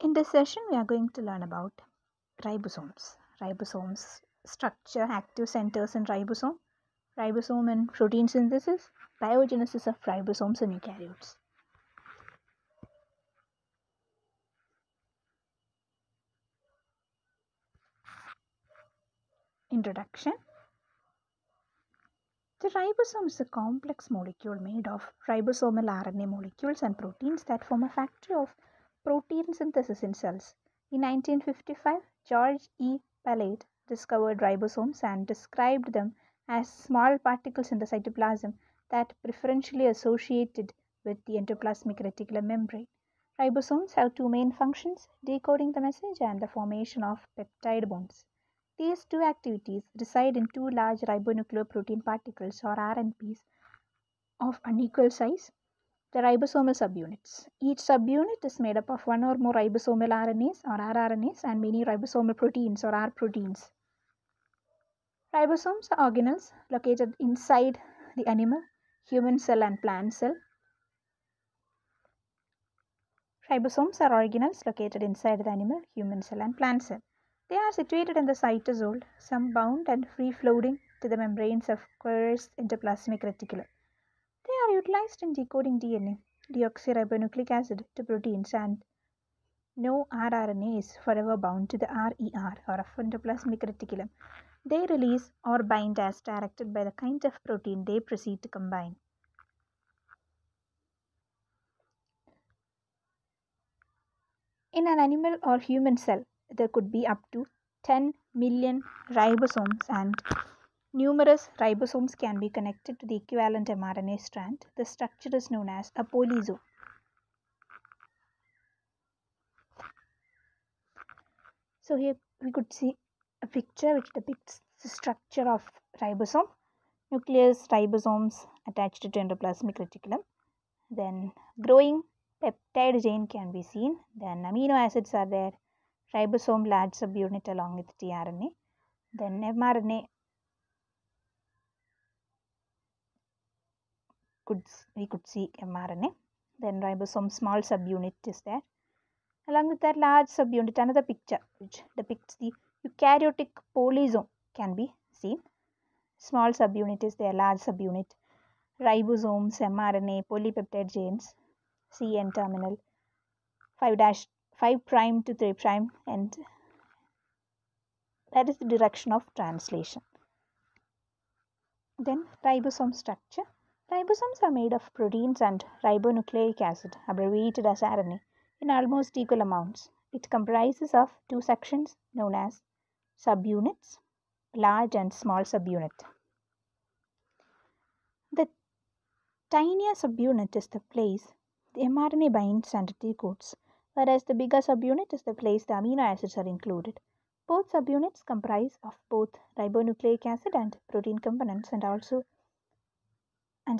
In this session, we are going to learn about ribosomes. Ribosomes structure, active centers in ribosome and protein synthesis, biogenesis of ribosomes in eukaryotes. Introduction. The ribosome is a complex molecule made of ribosomal RNA molecules and proteins that form a factory of protein synthesis in cells. In 1955, George E. Palade discovered ribosomes and described them as small particles in the cytoplasm that preferentially associated with the endoplasmic reticulum membrane. Ribosomes have two main functions: decoding the message and the formation of peptide bonds. These two activities reside in two large ribonucleoprotein particles or RNPs of unequal size, the ribosomal subunits. Each subunit is made up of one or more ribosomal RNAs or rRNAs and many ribosomal proteins or R proteins. Ribosomes are organelles located inside the animal, human cell and plant cell. Ribosomes are organelles located inside the animal, human cell and plant cell. They are situated in the cytosol, some bound and free-floating to the membranes of coarse endoplasmic reticulum. They are utilized in decoding DNA, deoxyribonucleic acid, to proteins, and no rRNA is forever bound to the RER or endoplasmic reticulum. They release or bind as directed by the kind of protein they proceed to combine. In an animal or human cell, there could be up to 10 million ribosomes, and numerous ribosomes can be connected to the equivalent mRNA strand. The structure is known as a polysome. So here we could see a picture which depicts the structure of ribosome. Nucleus, ribosomes attached to endoplasmic reticulum. Then growing peptide chain can be seen. Then amino acids are there. Ribosome large subunit along with tRNA. Then mRNA we could see mRNA. Then ribosome small subunit is there. Along with that large subunit, another picture which depicts the eukaryotic polysome can be seen. Small subunit is there, large subunit. Ribosomes, mRNA, polypeptide chains, C N terminal, 5' to 3', and that is the direction of translation. Then ribosome structure. Ribosomes are made of proteins and ribonucleic acid, abbreviated as RNA, in almost equal amounts. It comprises of two sections known as subunits, large and small subunit. The tinier subunit is the place the mRNA binds and decodes, whereas the bigger subunit is the place the amino acids are included. Both subunits comprise of both ribonucleic acid and protein components and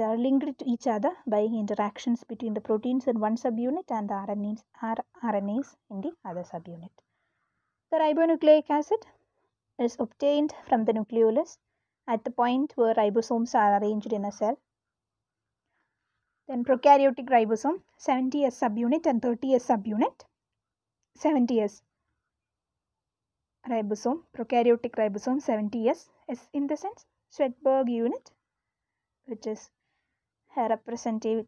are linked to each other by interactions between the proteins in one subunit and the RNAs in the other subunit. The ribonucleic acid is obtained from the nucleolus at the point where ribosomes are arranged in a cell. Then prokaryotic ribosome, 70S subunit and 30S subunit. 70S ribosome, prokaryotic ribosome 70S is in the sense Svedberg unit, which is a representative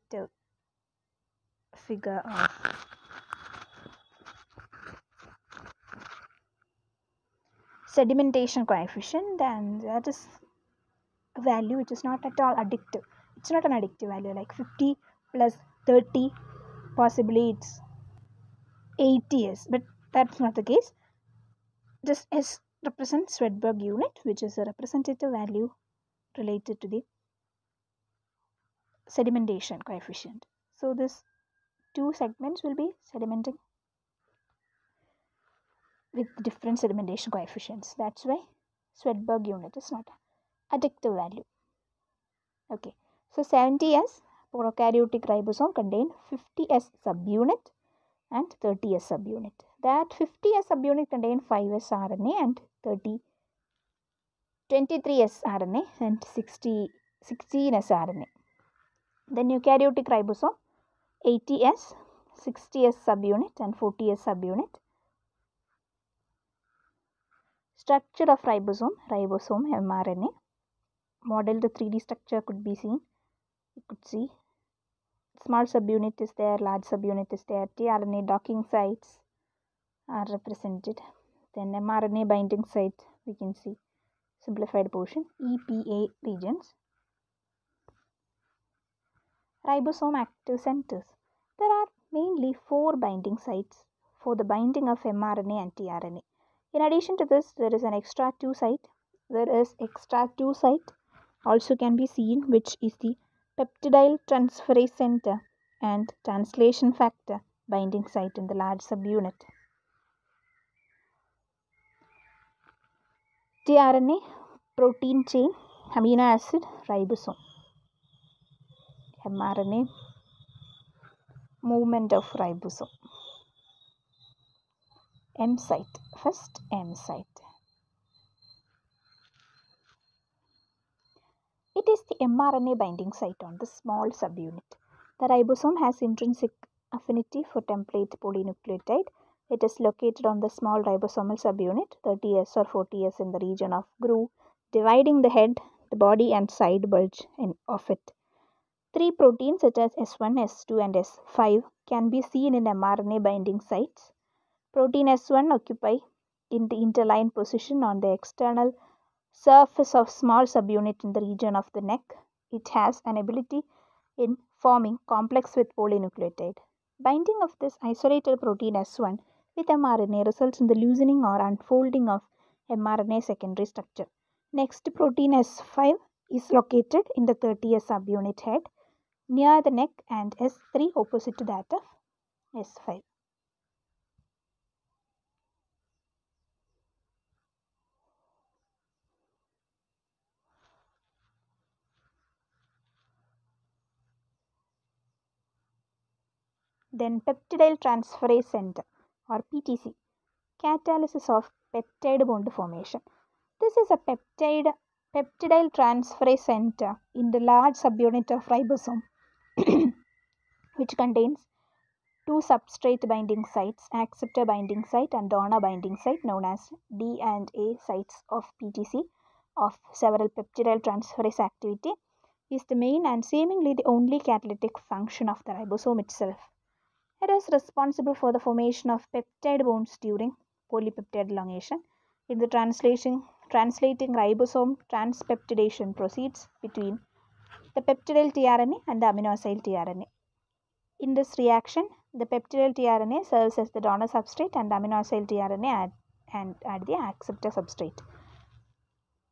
figure of sedimentation coefficient, and that is a value which is not at all addictive. It's not an addictive value like 50 plus 30, possibly it's 80S, but that's not the case. This S represents Svedberg unit, which is a representative value related to the sedimentation coefficient. So this two segments will be sedimenting with different sedimentation coefficients. That's why Svedberg unit is not addictive value. Okay, so 70S prokaryotic ribosome contain 50S subunit and 30S subunit. That 50S subunit contain 5S RNA and 23S RNA and 16S RNA. Then eukaryotic ribosome 80S 60S subunit and 40S subunit. Structure of ribosome mRNA. Model the 3D structure could be seen. You could see small subunit is there, large subunit is there, tRNA docking sites are represented. Then mRNA binding site, we can see simplified portion, EPA regions. Ribosome active centers. There are mainly 4 binding sites for the binding of mRNA and tRNA. In addition to this, there is an extra 2 site. Also can be seen, which is the peptidyl transferase center and translation factor binding site in the large subunit. tRNA protein chain, amino acid, ribosome. mRNA movement of ribosome. M site, first M site. It is the mRNA binding site on the small subunit. The ribosome has intrinsic affinity for template polynucleotide. It is located on the small ribosomal subunit, 30S or 40S in the region of groove, dividing the head, the body and side bulge of it. 3 proteins such as S1, S2 and S5 can be seen in mRNA binding sites. Protein S1 occupy in the interline position on the external surface of small subunit in the region of the neck. It has an ability in forming complex with polynucleotide. Binding of this isolated protein S1 with mRNA results in the loosening or unfolding of mRNA secondary structure. Next, protein S5 is located in the 30S subunit head near the neck and S3 opposite to that of S5. Then peptidyl transferase center or PTC, catalysis of peptide bond formation. This is a peptidyl transferase center in the large subunit of ribosome which contains 2 substrate binding sites, acceptor binding site and donor binding site known as D and A sites of PTC of several peptidyl transferase activity is the main and seemingly the only catalytic function of the ribosome itself. It is responsible for the formation of peptide bonds during polypeptide elongation. In the translating ribosome transpeptidation proceeds between the peptidyl tRNA and the aminoacyl tRNA. In this reaction, the peptidyl tRNA serves as the donor substrate and the aminoacyl tRNA add the acceptor substrate.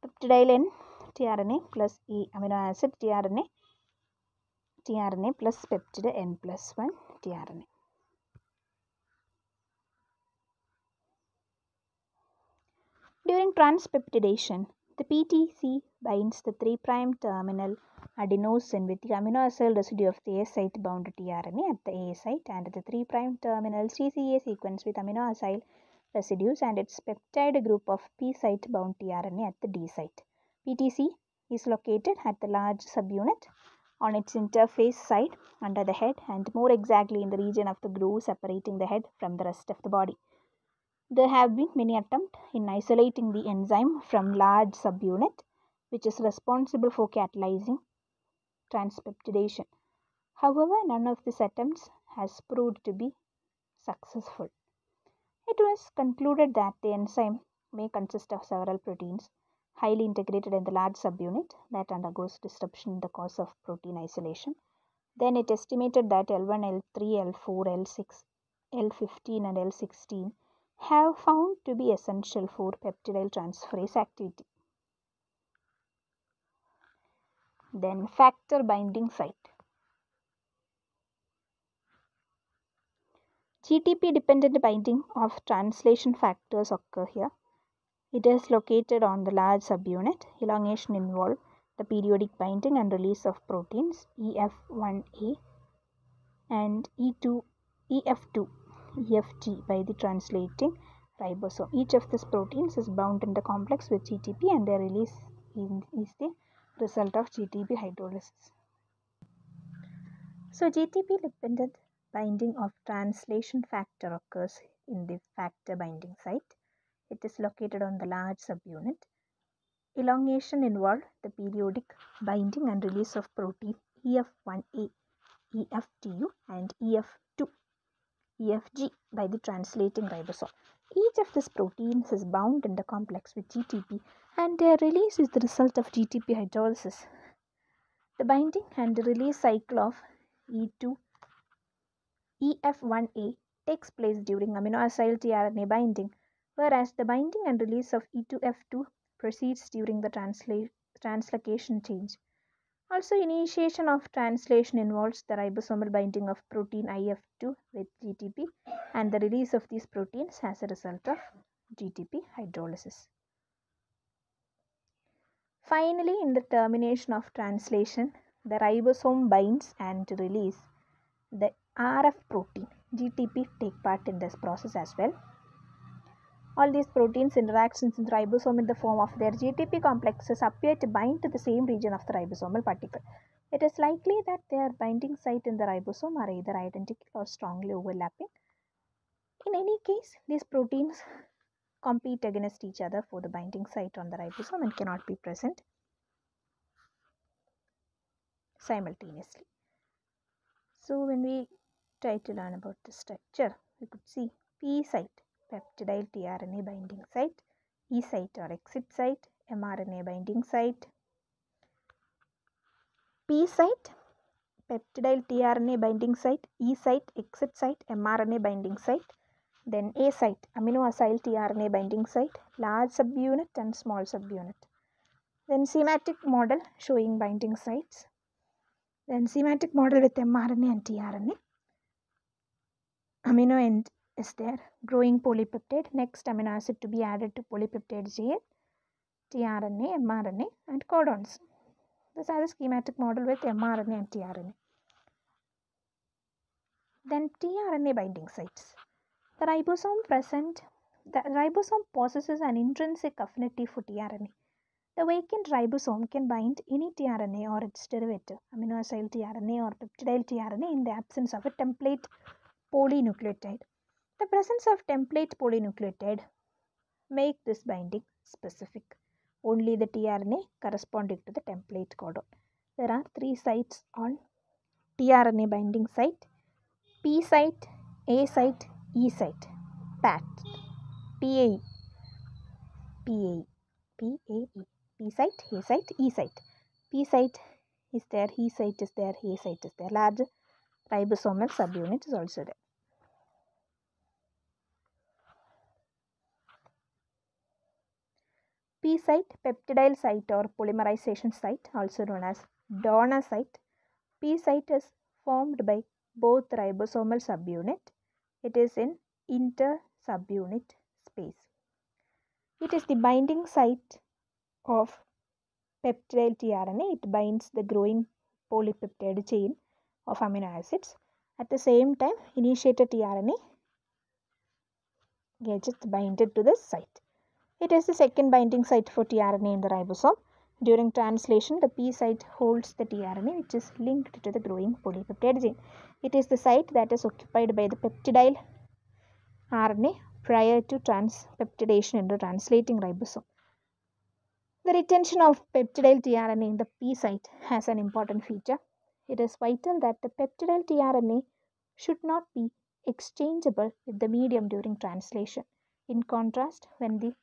Peptidyl N tRNA plus E amino acid tRNA plus peptide N plus 1 tRNA. During transpeptidation, the PTC binds the 3' terminal adenosine with the aminoacyl residue of the A site bound tRNA at the A site and the 3' terminal CCA sequence with aminoacyl residues and its peptide group of P site bound tRNA at the D site. PTC is located at the large subunit on its interface side under the head and more exactly in the region of the groove separating the head from the rest of the body. There have been many attempts in isolating the enzyme from large subunit which is responsible for catalyzing transpeptidation. However, none of these attempts has proved to be successful. It was concluded that the enzyme may consist of several proteins highly integrated in the large subunit that undergoes disruption in the course of protein isolation. Then it estimated that L1, L3, L4, L6, L15 and L16 have found to be essential for peptidyl transferase activity. Then factor binding site. GTP dependent binding of translation factors occur here. It is located on the large subunit. Elongation involves the periodic binding and release of proteins EF1A and E2, EF2, EFG by the translating ribosome. Each of these proteins is bound in the complex with GTP and their release is the result of GTP hydrolysis. So GTP dependent binding of translation factor occurs in the factor binding site. It is located on the large subunit. Elongation involves the periodic binding and release of protein EF1A, EFTU, and EFG by the translating ribosome. Each of these proteins is bound in the complex with GTP, and their release is the result of GTP hydrolysis. The binding and release cycle of E2 EF1A takes place during aminoacyl tRNA binding, whereas the binding and release of E2F2 proceeds during the translocation change. Also, initiation of translation involves the ribosomal binding of protein IF2 with GTP and the release of these proteins as a result of GTP hydrolysis. Finally, in the termination of translation, the ribosome binds and release the RF protein. GTP take part in this process as well. All these proteins interactions in the ribosome in the form of their GTP complexes appear to bind to the same region of the ribosomal particle. It is likely that their binding site in the ribosome are either identical or strongly overlapping. In any case, these proteins compete against each other for the binding site on the ribosome and cannot be present simultaneously. So when we try to learn about the structure, we could see P site, peptidyl tRNA binding site, E site or exit site, mRNA binding site. P site, peptidyl tRNA binding site, E site, exit site, mRNA binding site. Then A site, aminoacyl tRNA binding site, large subunit and small subunit. Then schematic model showing binding sites. Then schematic model with mRNA and tRNA. Amino end is there, growing polypeptide, next amino acid to be added to polypeptide chain, tRNA, mRNA and codons. This is a schematic model with mRNA and tRNA. Then tRNA binding sites. The ribosome possesses an intrinsic affinity for tRNA. The vacant ribosome can bind any tRNA or its derivative, aminoacyl tRNA or peptidyl tRNA, in the absence of a template polynucleotide. The presence of template polynucleotide make this binding specific. Only the tRNA corresponding to the template codon. There are 3 sites on tRNA binding site: P site, A site, E site. PAT, PAE, PAE, PAE. P site, A site, E site. P site is there, E site is there, A site is there. Large ribosomal subunit is also there. P site, peptidyl site or polymerization site, also known as donor site. P site is formed by both ribosomal subunit. It is in inter-subunit space. It is the binding site of peptidyl tRNA. It binds the growing polypeptide chain of amino acids. At the same time, initiator tRNA gets binded to this site. It is the second binding site for tRNA in the ribosome. During translation, the P site holds the tRNA which is linked to the growing polypeptide chain. It is the site that is occupied by the peptidyl RNA prior to transpeptidation into translating ribosome. The retention of peptidyl tRNA in the P site has an important feature. It is vital that the peptidyl tRNA should not be exchangeable with the medium during translation. In contrast, when the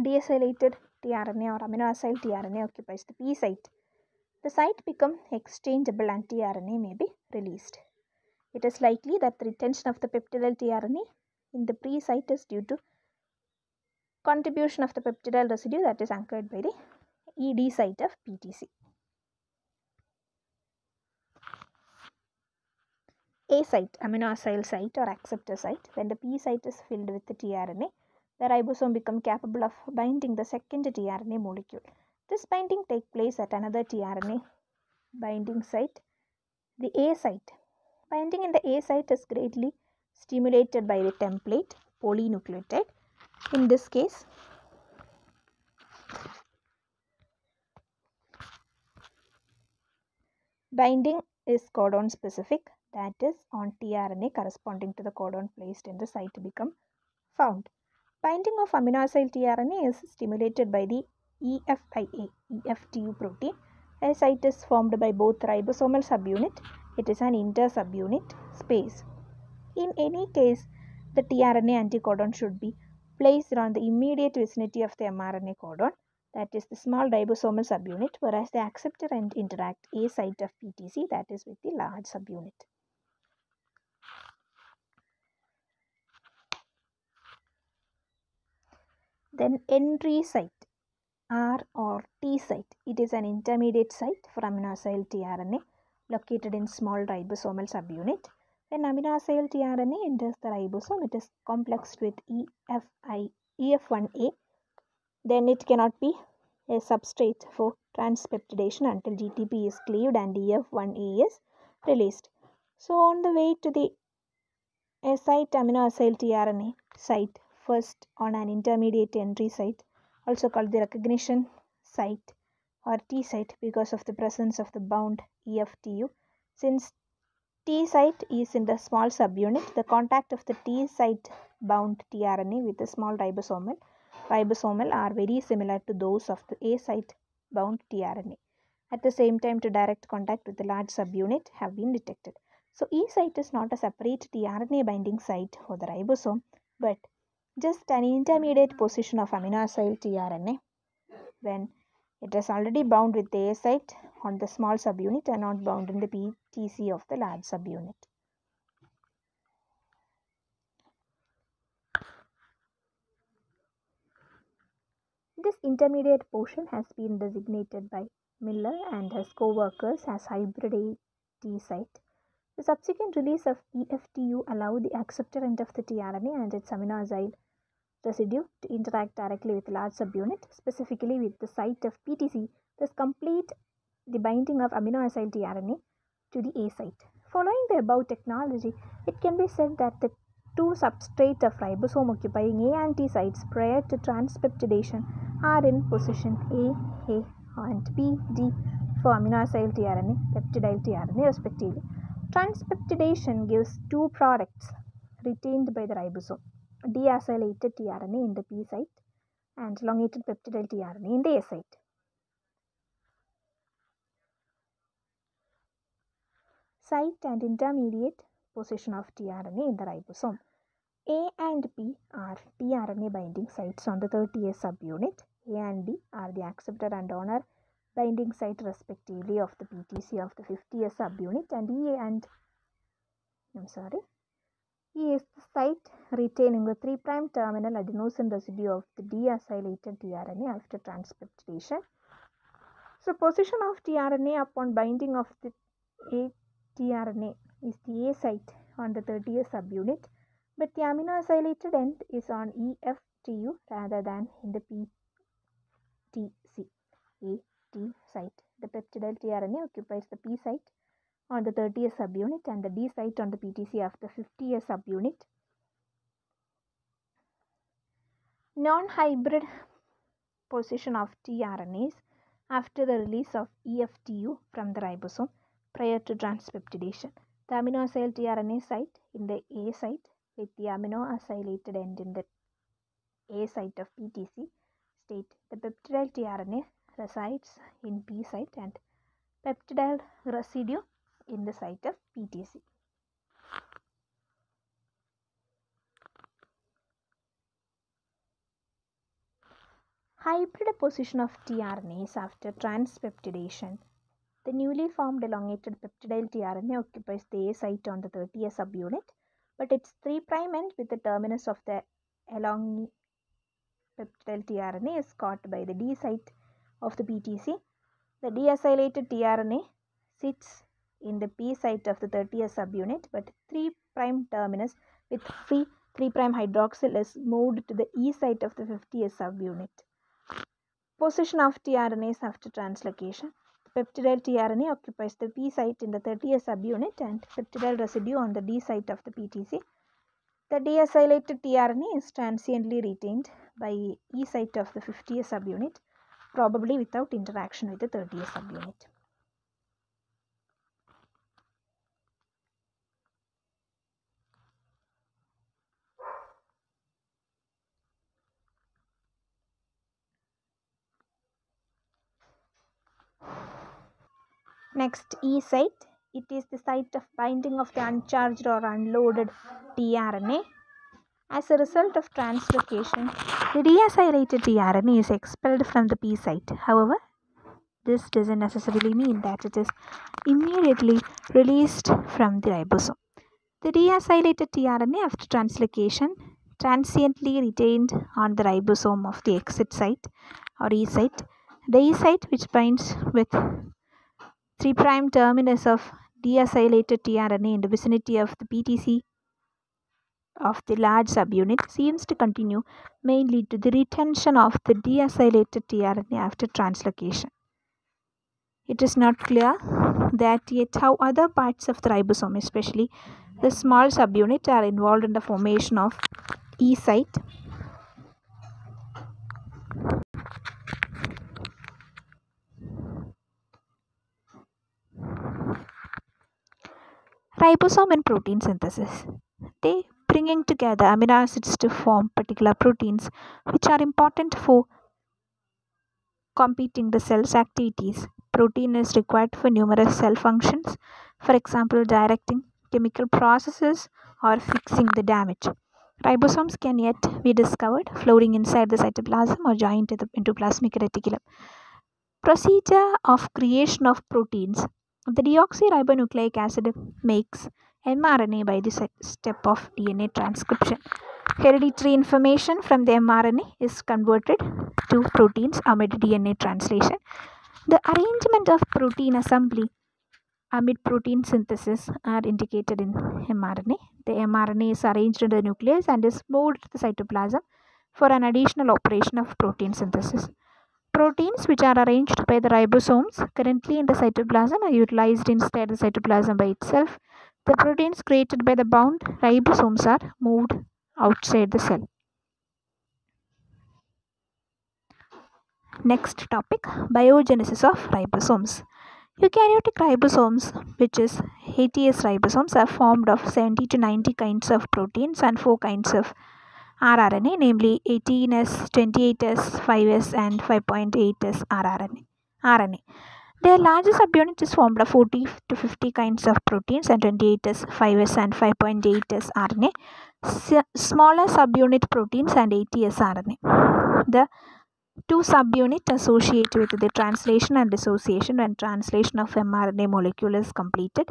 deacylated tRNA or aminoacyl tRNA occupies the P site, the site becomes exchangeable and tRNA may be released. It is likely that the retention of the peptidyl tRNA in the P site is due to contribution of the peptidyl residue that is anchored by the ED site of PTC. A site, aminoacyl site or acceptor site. When the P site is filled with the tRNA, the ribosome becomes capable of binding the second tRNA molecule. This binding takes place at another tRNA binding site, the A site. Binding in the A site is greatly stimulated by the template polynucleotide. In this case, binding is codon specific. that is on tRNA corresponding to the codon placed in the site become found. Binding of amino acyl tRNA is stimulated by the EFIA, EFTU protein. A site is formed by both ribosomal subunit, it is an inter-subunit space. In any case, the tRNA anticodon should be placed on the immediate vicinity of the mRNA codon, that is the small ribosomal subunit, whereas the acceptor end interact A site of PTC, that is with the large subunit. Then entry site, R or T site. It is an intermediate site for amino acyl tRNA located in small ribosomal subunit. When amino acyl tRNA enters the ribosome, it is complexed with EF1A. Then it cannot be a substrate for transpeptidation until GTP is cleaved and EF1A is released. So on the way to the site amino acyl tRNA site, first on an intermediate entry site, also called the recognition site or T site because of the presence of the bound EFTU. Since T site is in the small subunit, the contact of the T site bound tRNA with the small ribosomal are very similar to those of the A site bound tRNA. At the same time, to direct contact with the large subunit have been detected. So E site is not a separate tRNA binding site for the ribosome, but just an intermediate position of amino acyl tRNA when it is already bound with the A site on the small subunit and not bound in the PTC of the large subunit. This intermediate portion has been designated by Miller and his co-workers as hybrid A T site. The subsequent release of EFTU allowed the acceptor end of the tRNA and its amino acyl residue to interact directly with the large subunit, specifically with the site of PTC, thus complete the binding of amino acyl tRNA to the A site. Following the above technology, it can be said that the two substrates of ribosome occupying A and T sites prior to transpeptidation are in position A and B, D for amino acyl tRNA, peptidyl tRNA respectively. Transpeptidation gives two products retained by the ribosome, deacylated tRNA in the P site and elongated peptidyl tRNA in the A site. Site and intermediate position of tRNA in the ribosome. A and B are tRNA binding sites on the 30S subunit. A and B are the acceptor and donor binding site respectively of the PTC of the 50S subunit, and E is the site retaining the 3' terminal adenosine residue of the deacylated tRNA after transpeptidation. So position of tRNA upon binding of the A tRNA is the A site on the 30S subunit, but the amino acylated end is on EFTU rather than in the PTC. A T site. The peptidyl tRNA occupies the P site on the 30S subunit and the D site on the PTC of the 50S subunit. Non-hybrid position of tRNAs after the release of EFTU from the ribosome prior to transpeptidation. The amino acyl tRNA site in the A site with the amino acylated end in the A site of PTC state. The peptidyl tRNA resides in P site and peptidyl residue in the site of PTC. Hybrid position of tRNAs after transpeptidation. The newly formed elongated peptidyl tRNA occupies the A site on the 30S subunit, but its 3' end with the terminus of the elongated peptidyl tRNA is caught by the D site of the PTC. The deacylated tRNA sits in the P site of the 30S subunit, but 3' terminus with free 3' hydroxyl is moved to the E site of the 50S subunit. Position of tRNAs after translocation. The peptidyl tRNA occupies the P site in the 30S subunit and peptidyl residue on the D site of the PTC. The deacylated tRNA is transiently retained by E site of the 50S subunit, probably without interaction with the 30S subunit. Next, E site. It is the site of binding of the uncharged or unloaded tRNA. As a result of translocation, the deacylated tRNA is expelled from the P site. However, this doesn't necessarily mean that it is immediately released from the ribosome. The deacylated tRNA after translocation transiently retained on the ribosome of the exit site or E site. The E site, which binds with 3' terminus of deacylated tRNA in the vicinity of the PTC of the large subunit, seems to continue mainly to the retention of the deacylated tRNA after translocation. It is not clear that yet how other parts of the ribosome, especially the small subunit, are involved in the formation of E site. Ribosome and protein synthesis. They bringing together amino acids to form particular proteins which are important for competing the cell's activities. Protein is required for numerous cell functions, for example, directing chemical processes or fixing the damage. Ribosomes can yet be discovered floating inside the cytoplasm or joined to the endoplasmic reticulum. Procedure of creation of proteins. The deoxyribonucleic acid makes mRNA by the step of DNA transcription. Hereditary information from the mRNA is converted to proteins amid DNA translation. The arrangement of protein assembly amid protein synthesis are indicated in mRNA. The mRNA is arranged in the nucleus and is moved to the cytoplasm for an additional operation of protein synthesis. Proteins which are arranged by the ribosomes currently in the cytoplasm are utilized inside the cytoplasm by itself. The proteins created by the bound ribosomes are moved outside the cell. Next topic, biogenesis of ribosomes. Eukaryotic ribosomes, which is ATS ribosomes, are formed of 70 to 90 kinds of proteins and 4 kinds of rRNA, namely 18S, 28S, 5S and 5.8S RNA. Their largest subunit is formed of 40 to 50 kinds of proteins and 28S, 5S and 5.8S RNA. Smaller subunit proteins and ATS RNA. The two subunits associate with the translation and dissociation when translation of mRNA molecule is completed.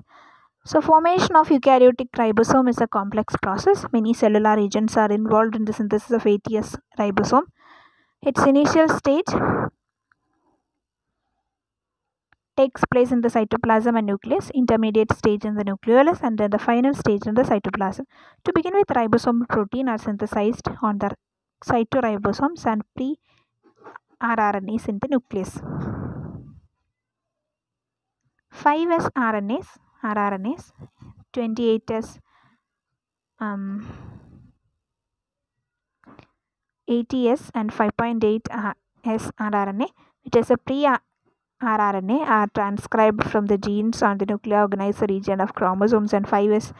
So, formation of eukaryotic ribosome is a complex process. Many cellular agents are involved in the synthesis of ATS ribosome. Its initial stage takes place in the cytoplasm and nucleus, intermediate stage in the nucleolus, and then the final stage in the cytoplasm. To begin with, ribosomal protein are synthesized on the cytoribosomes and pre-rRNAs in the nucleus. 5S rRNAs, 28S ATS and 5.8S rRNA, which is a pre-rRNA, are transcribed from the genes on the nucleoorganizer region of chromosomes, and 5S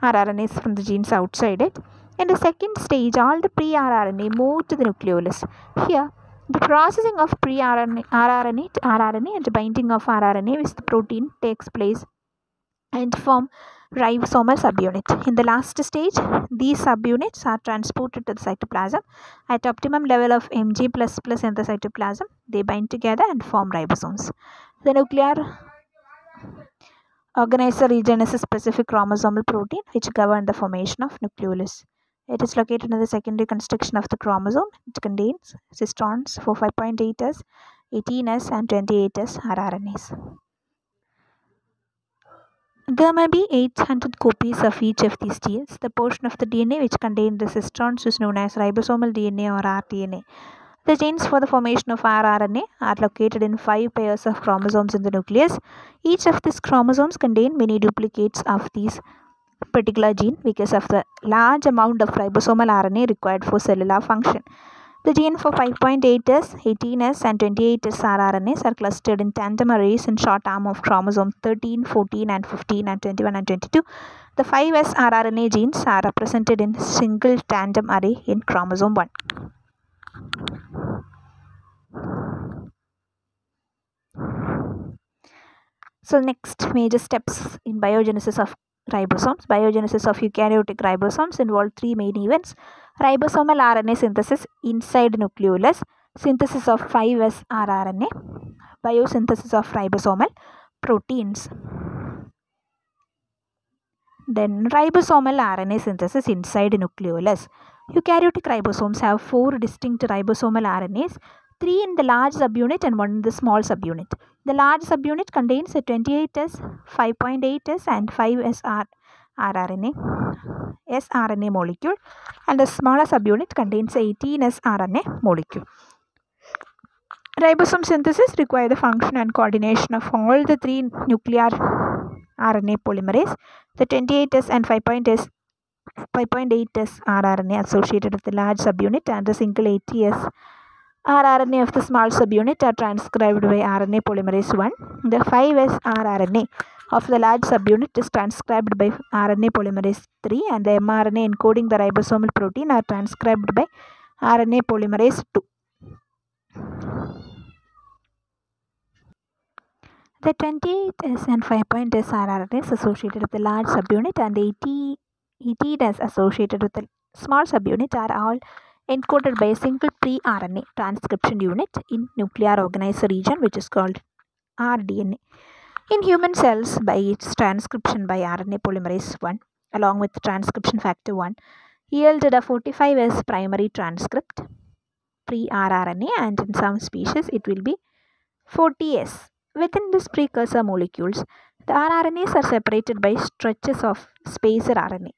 rRNAs from the genes outside it. In the second stage, all the pre-rRNA move to the nucleolus. Here, the processing of pre-rRNA to rRNA and binding of rRNA with the protein takes place and form ribosomal subunit. In the last stage, these subunits are transported to the cytoplasm. At optimum level of Mg++ in the cytoplasm, they bind together and form ribosomes. The nuclear organizer region is a specific chromosomal protein which governs the formation of nucleolus. It is located in the secondary construction of the chromosome. It contains cistrons for 5.8S, 18S and 28S rRNAs. There may be 800 copies of each of these genes. The portion of the DNA which contains the cistrons is known as ribosomal DNA or rDNA. The genes for the formation of rRNA are located in 5 pairs of chromosomes in the nucleus. Each of these chromosomes contain many duplicates of these particular gene because of the large amount of ribosomal RNA required for cellular function. The gene for 5.8S, 18S and 28S rRNAs are clustered in tandem arrays in short arm of chromosomes 13, 14 and 15 and 21 and 22. The 5S rRNA genes are represented in single tandem array in chromosome 1. So next major steps in biogenesis of ribosomes. Biogenesis of eukaryotic ribosomes involve three main events: ribosomal RNA synthesis inside nucleolus, synthesis of 5S rRNA, biosynthesis of ribosomal proteins. Then ribosomal RNA synthesis inside nucleolus. Eukaryotic ribosomes have 4 distinct ribosomal RNAs, 3 in the large subunit and 1 in the small subunit. The large subunit contains a 28S, 5.8S and 5S sRNA molecule, and the smaller subunit contains 18S RNA molecule. Ribosome synthesis requires the function and coordination of all the 3 nuclear RNA polymerase. The 28S and 5.8S rRNA associated with the large subunit and the single 80S rRNA of the small subunit are transcribed by RNA polymerase 1. The 5S rRNA of the large subunit is transcribed by RNA polymerase 3, and the mRNA encoding the ribosomal protein are transcribed by RNA polymerase 2. The 28S and 5.S rRNAs associated with the large subunit and the 18S associated with the small subunit are all encoded by a single pre-RNA transcription unit in nuclear organizer region, which is called rDNA. In human cells, by its transcription by RNA polymerase 1 along with transcription factor 1 yielded a 45S primary transcript pre-rRNA, and in some species it will be 40S. Within this precursor molecules, the rRNAs are separated by stretches of spacer RNA.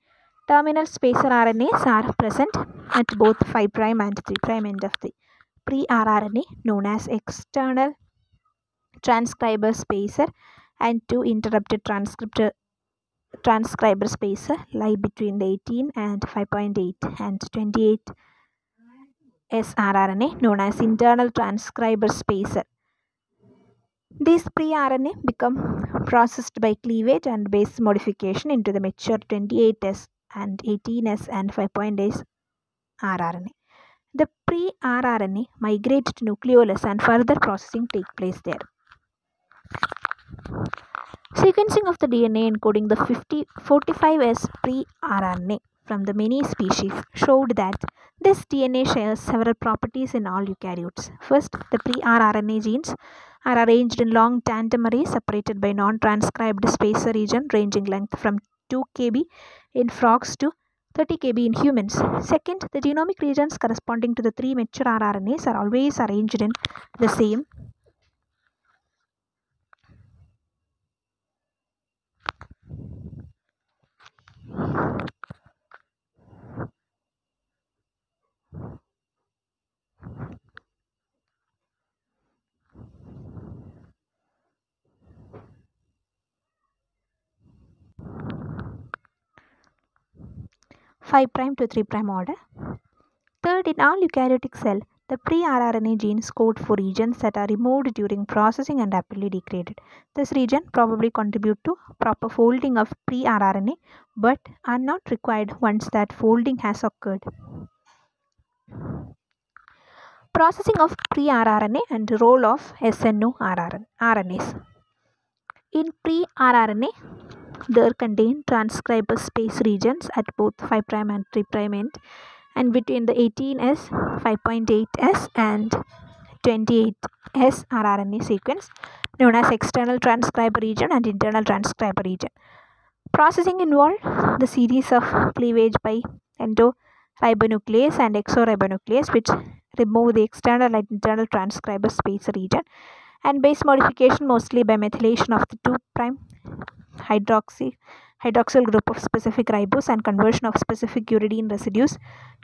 Terminal spacer RNAs are present at both 5' and 3' end of the pre-rRNA, known as external transcriber spacer, and 2 interrupted transcriber spacer lie between the 18 and 5.8 and 28 sRNA, known as internal transcriber spacer. These pre-RNA become processed by cleavage and base modification into the mature 28S and 18S and 5.8 rRNA. The pre-rRNA migrate to nucleolus and further processing take place there. Sequencing of the DNA encoding the 45S pre-rRNA from the many species showed that this DNA shares several properties in all eukaryotes. First, the pre-rRNA genes are arranged in long tandem arrays separated by non-transcribed spacer region ranging length from 2 kb in frogs to 30 kb in humans. Second, the genomic regions corresponding to the 3 mature rRNAs are always arranged in the same (5' to 3' order). Third, in all eukaryotic cell, the pre-rRNA genes code for regions that are removed during processing and rapidly degraded. This region probably contribute to proper folding of pre-rRNA, but are not required once that folding has occurred. Processing of pre-rRNA and role of SNO RNAs. In pre-rRNA, there contain transcriber space regions at both 5' and 3' end, and between the 18S, 5.8S and 28S rRNA sequence, known as external transcriber region and internal transcriber region. Processing involved the series of cleavage by endoribonuclease and exoribonuclease, which remove the external and internal transcriber space region, and base modification mostly by methylation of the 2' hydroxyl group of specific ribose and conversion of specific uridine residues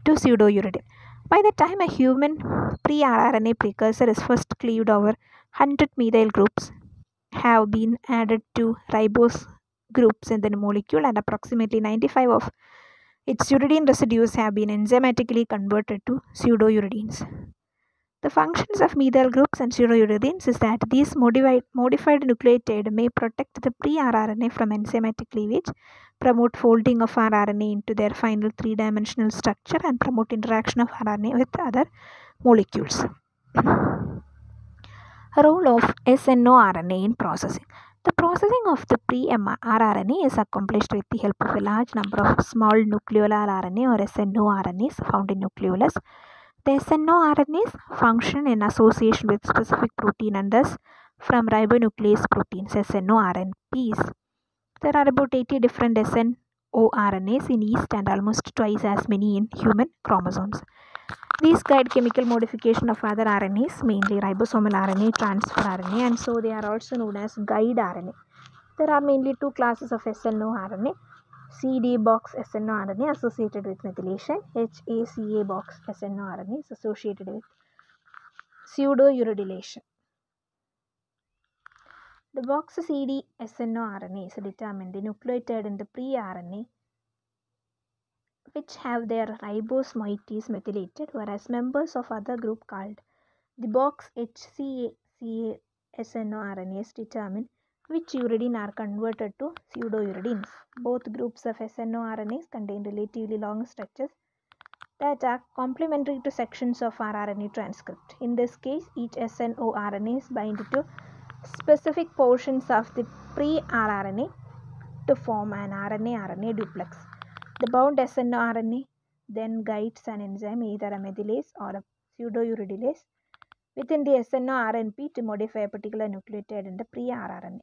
to pseudouridine. By the time a human pre-rRNA precursor is first cleaved, over 100 methyl groups have been added to ribose groups in the molecule, and approximately 95 of its uridine residues have been enzymatically converted to pseudouridines. The functions of methyl groups and pseudouridines is that these modified nucleotide may protect the pre-rRNA from enzymatic cleavage, promote folding of rRNA into their final 3-dimensional structure, and promote interaction of RNA with other molecules. Role of SNO RNA in processing. The processing of the pre-mRNA is accomplished with the help of a large number of small nucleolar RNA or snRNAs found in nucleolus. The snRNAs function in association with specific protein and thus from ribonuclease proteins, snRNPs. There are about 80 different snRNAs in yeast and almost twice as many in human chromosomes. These guide chemical modification of other RNAs, mainly ribosomal RNA, transfer RNA, and so they are also known as guide RNA. There are mainly two classes of snRNA. CD box snRNA associated with methylation, HACA box snRNA is associated with pseudouridylation. The box CD snRNAs determine the nucleotide in the pre-RNA which have their ribose moieties methylated, whereas members of other group called the box HCA snRNAs determine which uridine are converted to pseudouridines. Both groups of snRNAs contain relatively long structures that are complementary to sections of rRNA transcript. In this case, each snRNA is bind to specific portions of the pre-rRNA to form an RNA-RNA duplex. The bound snRNA then guides an enzyme, either a methylase or a pseudouridylase, within the snRNP to modify a particular nucleotide in the pre-rRNA.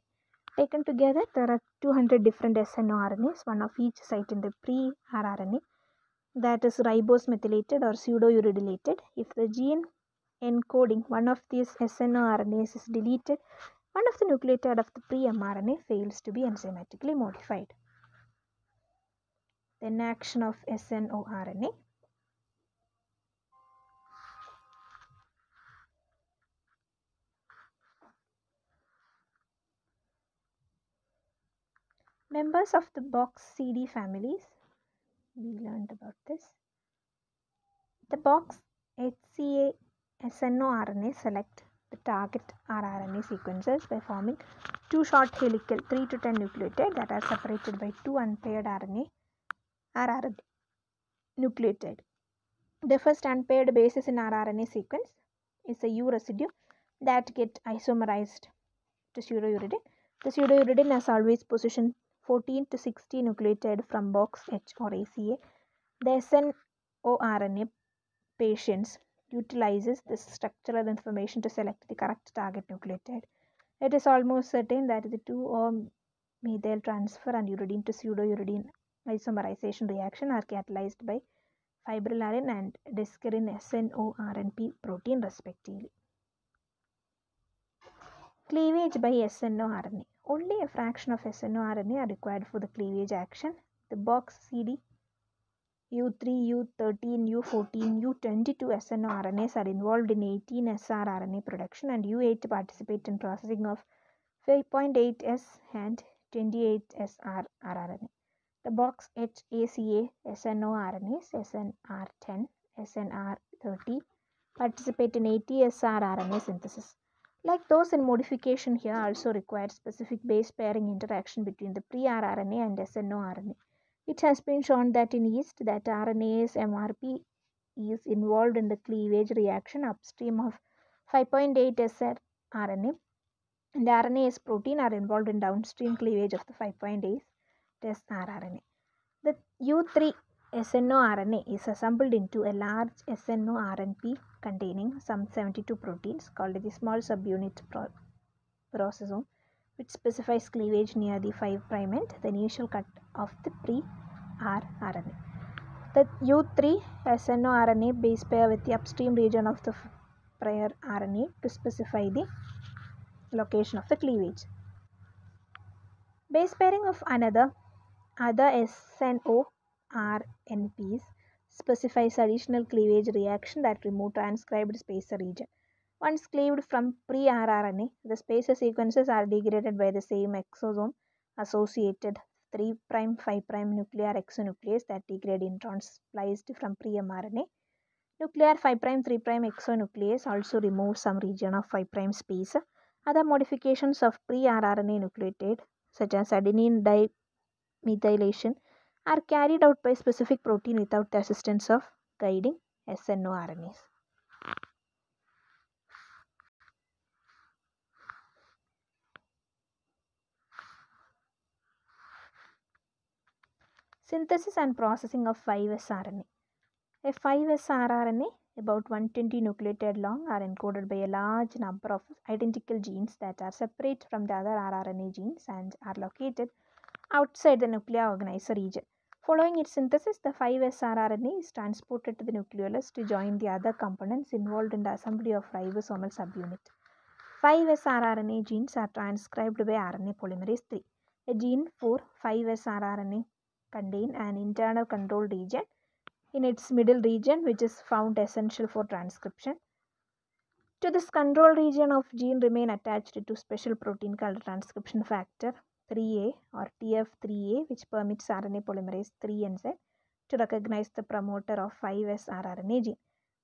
Taken together, there are 200 different snRNAs, one of each site in the pre-rRNA, that is ribose methylated or pseudourydylated. If the gene encoding one of these snRNAs is deleted, one of the nucleotide of the pre-mRNA fails to be enzymatically modified. Then action of snRNA. Members of the box CD families, we learned about this. The box HCA snRNA select the target rRNA sequences by forming two short helical 3 to 10 nucleotides that are separated by two unpaired rRNA nucleotide. The first unpaired bases in rRNA sequence is a U residue that get isomerized to pseudouridine. The pseudouridine has always position 14 to 60 nucleotide from box H or ACA. The snRNA patients utilizes this structural information to select the correct target nucleotide. It is almost certain that the 2-methyl transfer and uridine to pseudouridine isomerization reaction are catalyzed by fibrillary and discarin snORNP protein respectively. Cleavage by snORNA. Only a fraction of snORNA are required for the cleavage action. The box CD, U3, U13, U14, U22 snRNAs are involved in 18 srRNA production, and U8 participate in processing of 5.8S and 28S rRNA. The box HACA snORNAs, SNR10, SNR30 participate in 80S rRNA synthesis. Like those in modification, here also requires specific base pairing interaction between the pre-rRNA and snORNA. It has been shown that in yeast that RNase MRP is involved in the cleavage reaction upstream of 5.8 srRNA, and RNase protein are involved in downstream cleavage of the 5.8 srRNA. The U3 snORNA is assembled into a large snORNP containing some 72 proteins called the small subunit processome, which specifies cleavage near the 5' end, the initial cut of the pre-rRNA. The U3 snORNA base pair with the upstream region of the prior RNA to specify the location of the cleavage. Base pairing of other snORNPs specifies additional cleavage reaction that remove transcribed spacer region. Once cleaved from pre-rRNA, the spacer sequences are degraded by the same exosome associated 3', 5' nuclear exonuclease that degrade introns spliced from pre-mRNA. Nuclear 5', 3' exonuclease also removes some region of 5' spacer. Other modifications of pre-rRNA nucleotide, such as adenine dimethylation, are carried out by specific protein without the assistance of guiding snORNAs. Synthesis and processing of 5S RNA. A 5S rRNA, about 120 nucleotide long, are encoded by a large number of identical genes that are separate from the other rRNA genes and are located outside the nuclear organizer region. Following its synthesis, the 5S rRNA is transported to the nucleolus to join the other components involved in the assembly of ribosomal subunit. 5S rRNA genes are transcribed by RNA polymerase III. A gene for 5S rRNA contains an internal control region in its middle region, which is found essential for transcription. To this control region of gene remain attached to special protein called transcription factor 3A or TF3A, which permits RNA polymerase III enzyme to recognize the promoter of 5S rRNA gene.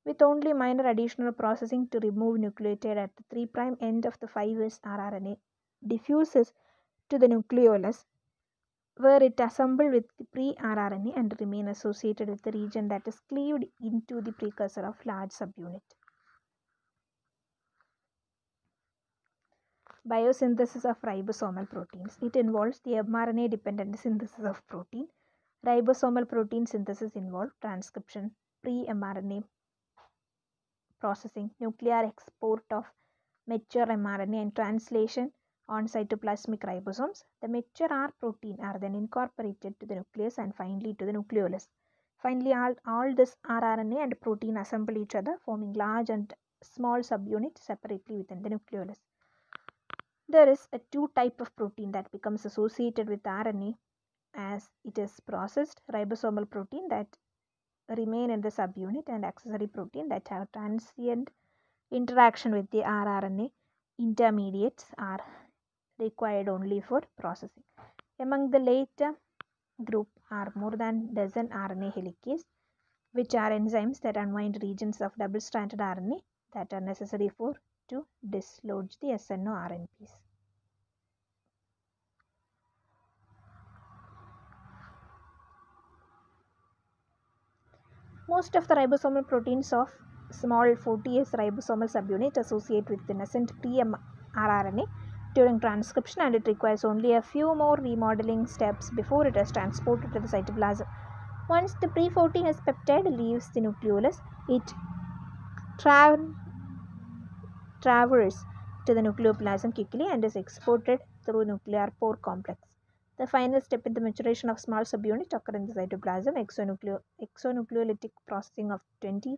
With only minor additional processing to remove nucleotide at the 3' end of the 5S rRNA diffuses to the nucleolus, where it assembles with the pre-rRNA and remain associated with the region that is cleaved into the precursor of large subunit. Biosynthesis of ribosomal proteins. It involves the mRNA-dependent synthesis of protein. Ribosomal protein synthesis involves transcription, pre-mRNA processing, nuclear export of mature mRNA, and translation on cytoplasmic ribosomes. The mature R protein are then incorporated to the nucleus and finally to the nucleolus. Finally, all this rRNA and protein assemble each other, forming large and small subunits separately within the nucleolus. There is a two type of protein that becomes associated with RNA as it is processed: ribosomal protein that remain in the subunit and accessory protein that have transient interaction with the rRNA. Intermediates are required only for processing. Among the later group are more than a dozen RNA helicase, which are enzymes that unwind regions of double-stranded RNA that are necessary to dislodge the SNO RNPs. Most of the ribosomal proteins of small 40S ribosomal subunit associate with the nascent pre-rRNA during transcription, and it requires only a few more remodeling steps before it is transported to the cytoplasm. Once the pre-40S peptide leaves the nucleolus, it traverses to the nucleoplasm quickly and is exported through nuclear pore complex. The final step in the maturation of small subunit occurs in the cytoplasm: exonucleolytic processing of 20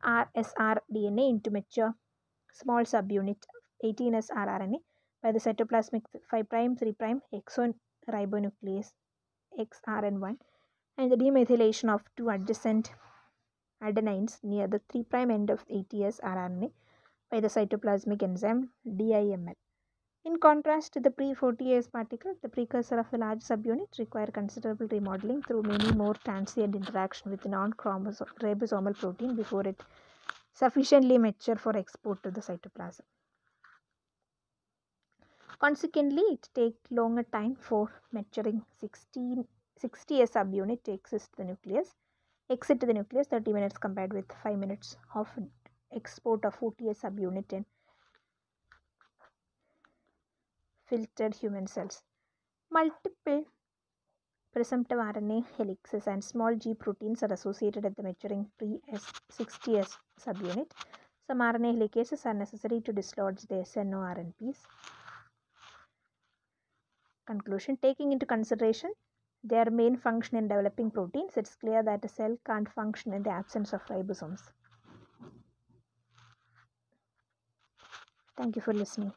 rsr DNA into mature small subunit 18S rRNA by the cytoplasmic 5' 3' exon ribonuclease XRN1, and the demethylation of two adjacent adenines near the 3' end of 80S rRNA by the cytoplasmic enzyme DIML. In contrast to the pre-40S particle, the precursor of the large subunit require considerable remodeling through many more transient interaction with the non-ribosomal protein before it sufficiently mature for export to the cytoplasm. Consequently, it takes longer time for maturing 60S subunit to exit the nucleus, 30 minutes compared with 5 minutes of export of 40S subunit in filtered human cells. Multiple presumptive RNA helices and small G proteins are associated at the maturing pre-60S subunit. Some RNA helicases are necessary to dislodge the SNO RNPs. Conclusion: taking into consideration their main function in developing proteins, it's clear that a cell can't function in the absence of ribosomes. Thank you for listening.